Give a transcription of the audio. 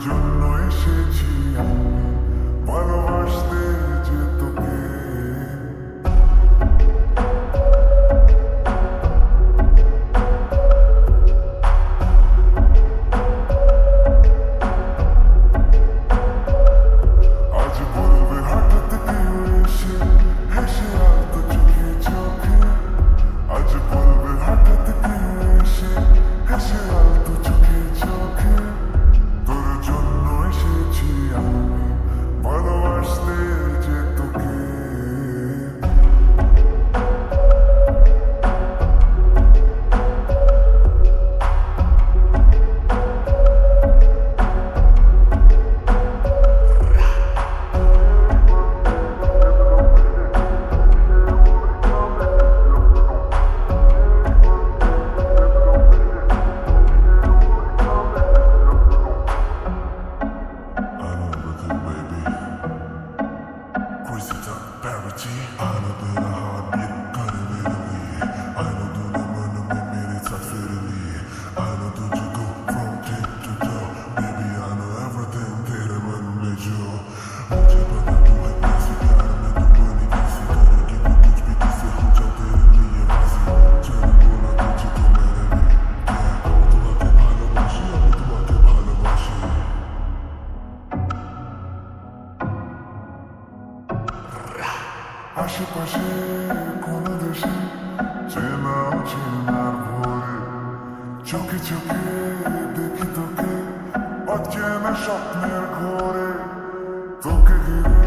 জন্য এসেছি আমি ভালোবাসতে যে তোকে। আজ বলবে হঠাৎ কেউ এসে হেসে আলতো চোখে চোখে। আজ বলবে হঠাৎ কেউ এসে হেসে আলতো চোখে চোখে। তোর জন্য এসেছি আমি ভালোবাসতে যে তোকে। আশেপাশে কোন দেশে চেনা চেনার ভরে চোখে চোখে দেখি তোকে অচেনা স্বপ্নের ঘরে তোকে ঘিরে